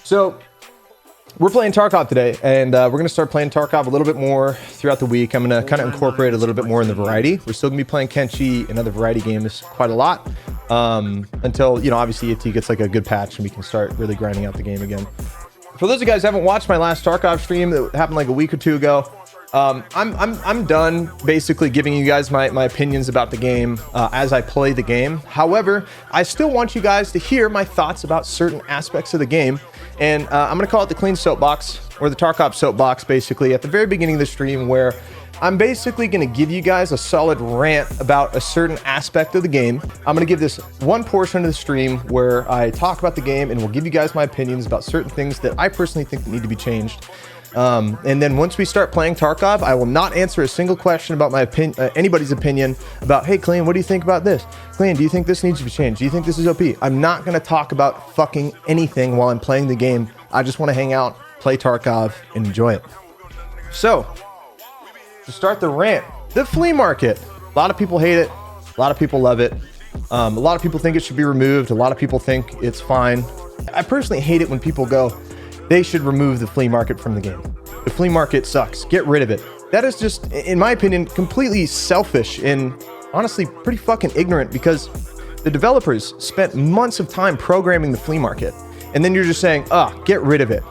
So we're playing Tarkov today, and we're going to start playing Tarkov a little bit more throughout the week. I'm going to kind of incorporate a little bit more in the variety. We're still going to be playing Kenshi and other variety games quite a lot until, you know, obviously ET gets like a good patch and we can start really grinding out the game again. For those of you guys who haven't watched my last Tarkov stream that happened like a week or two ago, I'm done basically giving you guys my opinions about the game as I play the game. However, I still want you guys to hear my thoughts about certain aspects of the game. And I'm going to call it the Klean Soapbox, or the Tarkov Soapbox, basically, at the very beginning of the stream, where I'm basically going to give you guys a solid rant about a certain aspect of the game. I'm going to give this one portion of the stream where I talk about the game and will give you guys my opinions about certain things that I personally think that need to be changed. And then once we start playing Tarkov, I will not answer a single question about my anybody's opinion about, hey, Klean, what do you think about this? Klean, do you think this needs to be changed? Do you think this is OP? I'm not going to talk about fucking anything while I'm playing the game. I just want to hang out, play Tarkov, and enjoy it. So, to start the rant, the flea market. A lot of people hate it. A lot of people love it. A lot of people think it should be removed. A lot of people think it's fine. I personally hate it when people go, they should remove the flea market from the game. The flea market sucks. Get rid of it. That is just, in my opinion, completely selfish and honestly pretty fucking ignorant, because the developers spent months of time programming the flea market. And then you're just saying, get rid of it.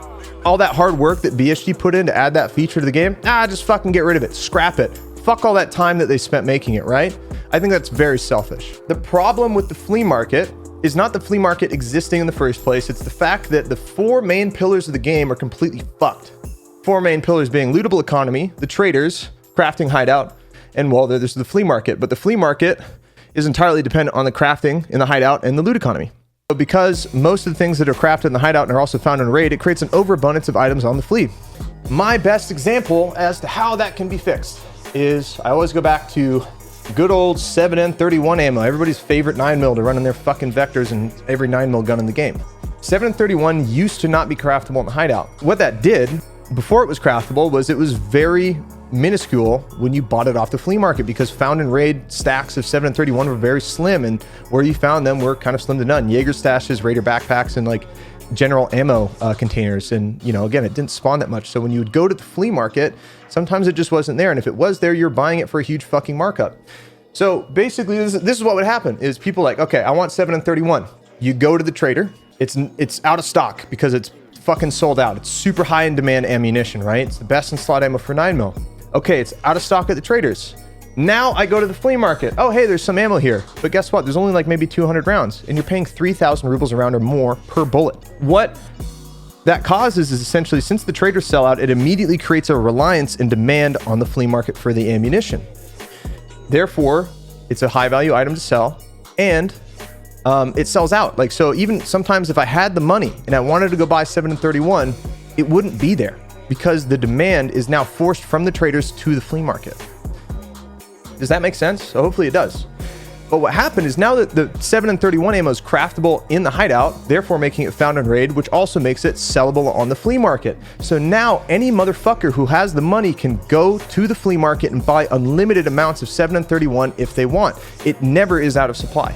All that hard work that BSG put in to add that feature to the game, just fucking get rid of it. Scrap it. Fuck all that time that they spent making it, right? I think that's very selfish. The problem with the flea market is not the flea market existing in the first place. It's the fact that the four main pillars of the game are completely fucked. Four main pillars being lootable economy, the traders, crafting hideout, and well, there's the flea market. But the flea market is entirely dependent on the crafting in the hideout and the loot economy. But because most of the things that are crafted in the hideout are also found in a raid, it creates an overabundance of items on the flea. My best example as to how that can be fixed is I always go back to good old 7N31 ammo, everybody's favorite 9mm to run in their fucking vectors and every 9mm gun in the game. 7N31 used to not be craftable in the hideout. What that did before it was craftable was it was very minuscule when you bought it off the flea market, because found in raid stacks of 7N31 were very slim, and where you found them were kind of slim to none. Jaeger stashes, Raider backpacks, and like general ammo containers. And you know, again, it didn't spawn that much. So when you would go to the flea market, sometimes it just wasn't there. And if it was there, you're buying it for a huge fucking markup. So basically this is what would happen is people like, okay, I want 7N31. You go to the trader. It's out of stock because it's fucking sold out. It's super high in demand ammunition, right? It's the best in slot ammo for 9mm. Okay, it's out of stock at the traders. Now I go to the flea market. Oh, hey, there's some ammo here. But guess what? There's only like maybe 200 rounds, and you're paying 3,000 rubles a round or more per bullet. What that causes is essentially, since the traders sell out, it immediately creates a reliance and demand on the flea market for the ammunition. Therefore, it's a high value item to sell, and it sells out. Like, so even sometimes if I had the money and I wanted to go buy 7N31, it wouldn't be there because the demand is now forced from the traders to the flea market. Does that make sense? So hopefully it does. But what happened is now that the 7N31 ammo is craftable in the hideout, therefore making it found in raid, which also makes it sellable on the flea market. So now any motherfucker who has the money can go to the flea market and buy unlimited amounts of 7N31 if they want. It never is out of supply.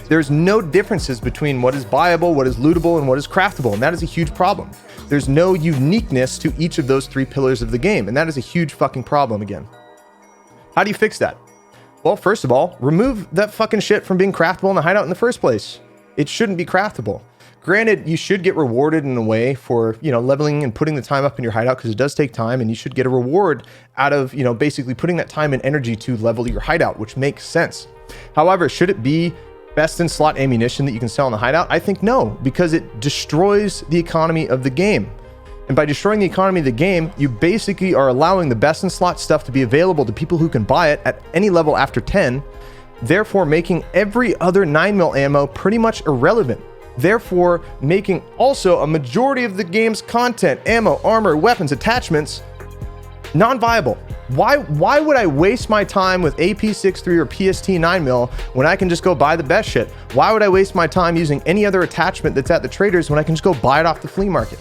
There's no differences between what is buyable, what is lootable, and what is craftable, and that is a huge problem. There's no uniqueness to each of those three pillars of the game, and that is a huge fucking problem again. How do you fix that? Well, first of all, remove that fucking shit from being craftable in the hideout in the first place. It shouldn't be craftable. Granted, you should get rewarded in a way for, you know, leveling and putting the time up in your hideout, because it does take time, and you should get a reward out of, you know, basically putting that time and energy to level your hideout, which makes sense. However, should it be best in slot ammunition that you can sell in the hideout? I think no, because it destroys the economy of the game. And by destroying the economy of the game, you basically are allowing the best in slot stuff to be available to people who can buy it at any level after 10, therefore making every other 9mm ammo pretty much irrelevant. Therefore making also a majority of the game's content, ammo, armor, weapons, attachments, non-viable. Why would I waste my time with AP63 or PST 9mm when I can just go buy the best shit? Why would I waste my time using any other attachment that's at the traders when I can just go buy it off the flea market?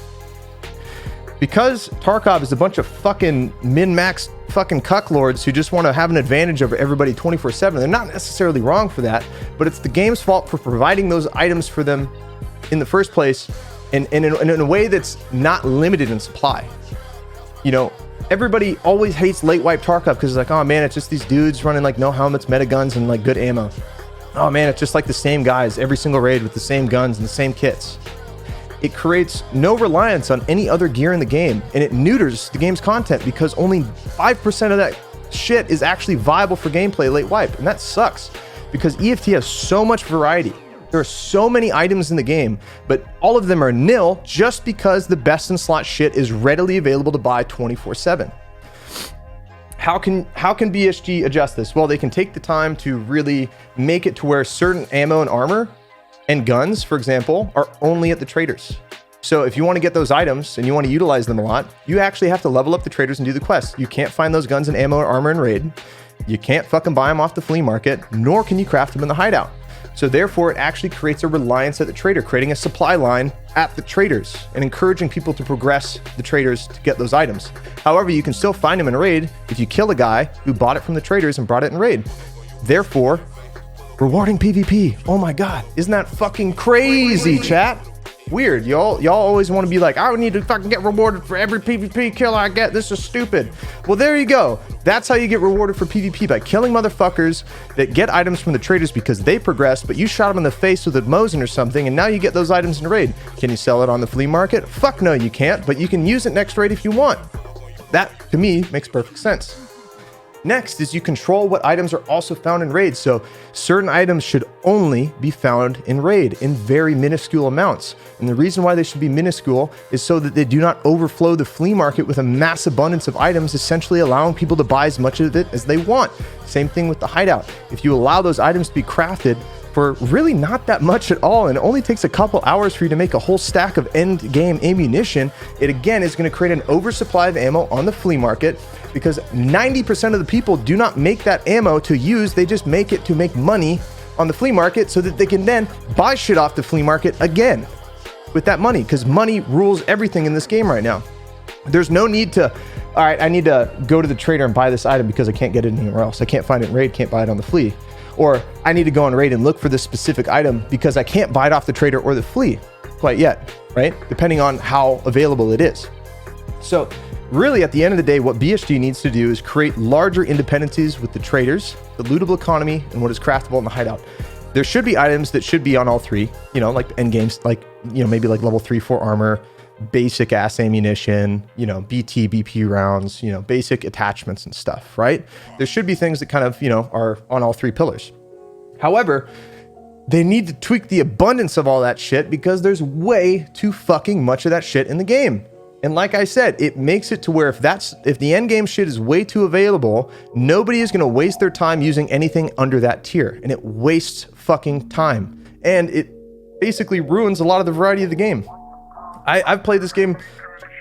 Because Tarkov is a bunch of fucking min-max fucking cucklords who just want to have an advantage over everybody 24/7. They're not necessarily wrong for that, but it's the game's fault for providing those items for them in the first place and in a way that's not limited in supply. You know, everybody always hates late wipe Tarkov because it's like, oh man, it's just these dudes running like no helmets, meta guns, and like good ammo. Oh man, it's just like the same guys every single raid with the same guns and the same kits. It creates no reliance on any other gear in the game, and it neuters the game's content because only 5% of that shit is actually viable for gameplay late wipe, and that sucks because EFT has so much variety. There are so many items in the game, but all of them are nil just because the best in slot shit is readily available to buy 24/7. How can BSG adjust this? Well, they can take the time to really make it to where certain ammo and armor and guns, for example, are only at the traders. So if you want to get those items and you want to utilize them a lot, you actually have to level up the traders and do the quest. You can't find those guns and ammo or armor in raid. You can't fucking buy them off the flea market, nor can you craft them in the hideout. So therefore, it actually creates a reliance at the trader, creating a supply line at the traders and encouraging people to progress the traders to get those items. However, you can still find them in a raid if you kill a guy who bought it from the traders and brought it in raid. Therefore, rewarding PvP. Oh my God, isn't that fucking crazy, chat? Weird. Y'all always want to be like, I need to fucking get rewarded for every PvP kill I get. This is stupid. Well, there you go. That's how you get rewarded for PvP, by killing motherfuckers that get items from the traders because they progressed, but you shot them in the face with a Mosin or something, and now you get those items in raid. Can you sell it on the flea market? Fuck no, you can't, but you can use it next raid if you want. That, to me, makes perfect sense. Next is you control what items are also found in raid. So certain items should only be found in raid in very minuscule amounts. And the reason why they should be minuscule is so that they do not overflow the flea market with a mass abundance of items, essentially allowing people to buy as much of it as they want. Same thing with the hideout. If you allow those items to be crafted for really not that much at all, and it only takes a couple hours for you to make a whole stack of end game ammunition, it again is going to create an oversupply of ammo on the flea market, because 90% of the people do not make that ammo to use, they just make it to make money on the flea market so that they can then buy shit off the flea market again with that money, because money rules everything in this game right now. There's no need to, all right, I need to go to the trader and buy this item because I can't get it anywhere else. I can't find it in raid, can't buy it on the flea. Or I need to go on raid and look for this specific item because I can't buy it off the trader or the flea quite yet, right? Depending on how available it is. So really, at the end of the day, what BSG needs to do is create larger independencies with the traders, the lootable economy, and what is craftable in the hideout. There should be items that should be on all three, you know, like end games, like, you know, maybe like level 3-4 armor, basic ass ammunition, you know, BT, BP rounds, you know, basic attachments and stuff, right? There should be things that kind of, you know, are on all three pillars. However, they need to tweak the abundance of all that shit because there's way too fucking much of that shit in the game. And like I said, it makes it to where if the end game shit is way too available, nobody is going to waste their time using anything under that tier, and it wastes fucking time. And it basically ruins a lot of the variety of the game. I've played this game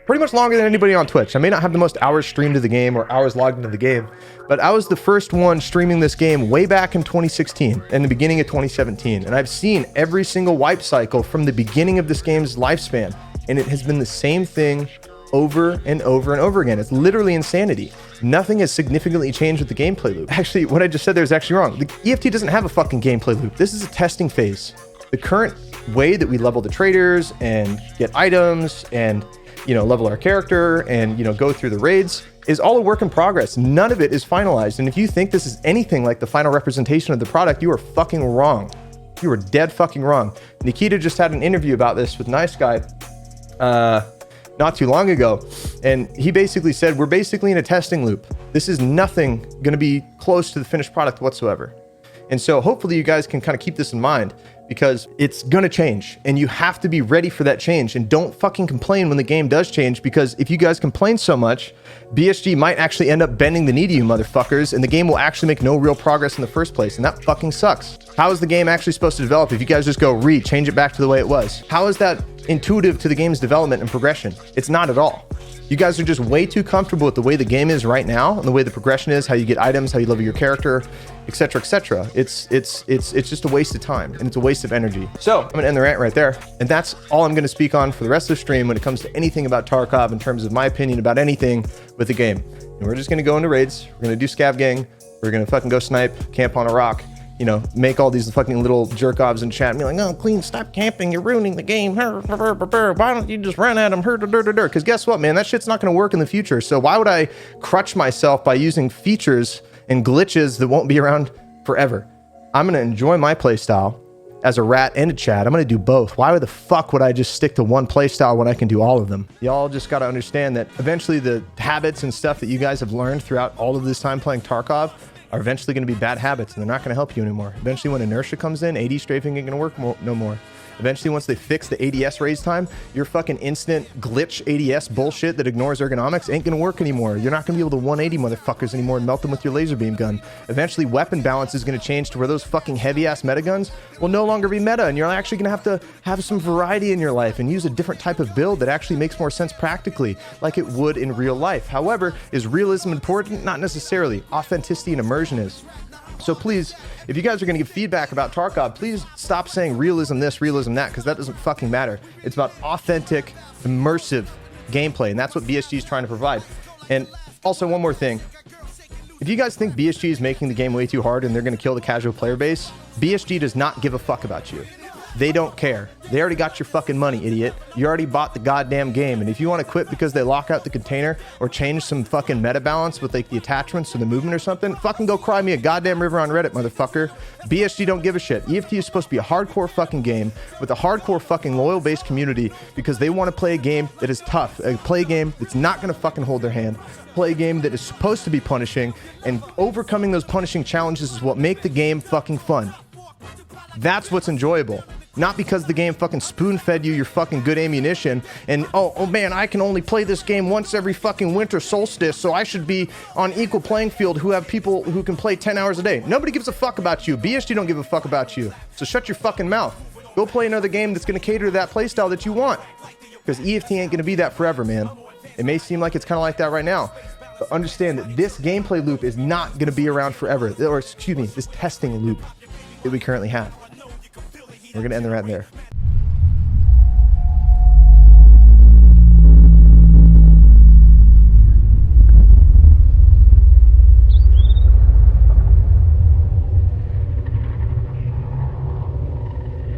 pretty much longer than anybody on Twitch. I may not have the most hours streamed to the game or hours logged into the game, but I was the first one streaming this game way back in 2016 and the beginning of 2017. And I've seen every single wipe cycle from the beginning of this game's lifespan. And it has been the same thing over and over and over again. It's literally insanity. Nothing has significantly changed with the gameplay loop. Actually, what I just said there is actually wrong. The EFT doesn't have a fucking gameplay loop. This is a testing phase. The current way that we level the traders and get items and, you know, level our character and, you know, go through the raids is all a work in progress. None of it is finalized. And if you think this is anything like the final representation of the product, you are fucking wrong. You are dead fucking wrong. Nikita just had an interview about this with Nice Guy not too long ago, and he basically said we're basically in a testing loop. This is nothing going to be close to the finished product whatsoever. And so hopefully you guys can kind of keep this in mind, because it's going to change and you have to be ready for that change. And don't fucking complain when the game does change, because if you guys complain so much, BSG might actually end up bending the knee to you motherfuckers, and the game will actually make no real progress in the first place, and that fucking sucks. How is the game actually supposed to develop if you guys just go change it back to the way it was? How is that intuitive to the game's development and progression? It's not at all. You guys are just way too comfortable with the way the game is right now and the way the progression is, how you get items, how you level your character, etc., etc. It's just a waste of time, and it's a waste of energy. So I'm gonna end the rant right there, and that's all I'm gonna speak on for the rest of the stream when it comes to anything about Tarkov in terms of my opinion about anything with the game. And we're just gonna go into raids, we're gonna do scav gang, we're gonna fucking go snipe, camp on a rock, you know, make all these fucking little jerk-offs in chat and be like, no, Klean, stop camping, you're ruining the game. Why don't you just run at him? Because guess what, man, that shit's not going to work in the future. So why would I crutch myself by using features and glitches that won't be around forever? I'm going to enjoy my playstyle as a rat and a Chad. I'm going to do both. Why the fuck would I just stick to one playstyle when I can do all of them? Y'all just got to understand that eventually the habits and stuff that you guys have learned throughout all of this time playing Tarkov are eventually going to be bad habits, and they're not going to help you anymore. Eventually, when inertia comes in, AD strafing ain't going to work no more. Eventually, once they fix the ADS raise time, your fucking instant glitch ADS bullshit that ignores ergonomics ain't going to work anymore. You're not going to be able to 180 motherfuckers anymore and melt them with your laser beam gun. Eventually, weapon balance is going to change to where those fucking heavy-ass meta guns will no longer be meta, and you're actually going to have some variety in your life and use a different type of build that actually makes more sense practically, like it would in real life. However, is realism important? Not necessarily. Authenticity and immersion is. So please, if you guys are going to give feedback about Tarkov, please stop saying realism this, realism that, because that doesn't fucking matter. It's about authentic, immersive gameplay, and that's what BSG is trying to provide. And also, one more thing. If you guys think BSG is making the game way too hard and they're going to kill the casual player base, BSG does not give a fuck about you. They don't care. They already got your fucking money, idiot. You already bought the goddamn game. And if you want to quit because they lock out the container or change some fucking meta balance with like the attachments or the movement or something, fucking go cry me a goddamn river on Reddit, motherfucker. BSG don't give a shit. EFT is supposed to be a hardcore fucking game with a hardcore fucking loyal based community because they want to play a game that is tough. Play a game that's not going to fucking hold their hand. Play a game that is supposed to be punishing, and overcoming those punishing challenges is what make the game fucking fun. That's what's enjoyable. Not because the game fucking spoon-fed you your fucking good ammunition and, oh man, I can only play this game once every fucking winter solstice, so I should be on equal playing field who have people who can play 10 hours a day. Nobody gives a fuck about you. BSG don't give a fuck about you. So shut your fucking mouth. Go play another game that's going to cater to that playstyle that you want. Because EFT ain't going to be that forever, man. It may seem like it's kind of like that right now. But understand that this gameplay loop is not going to be around forever. Or, excuse me, this testing loop that we currently have. We're going to end the rant there.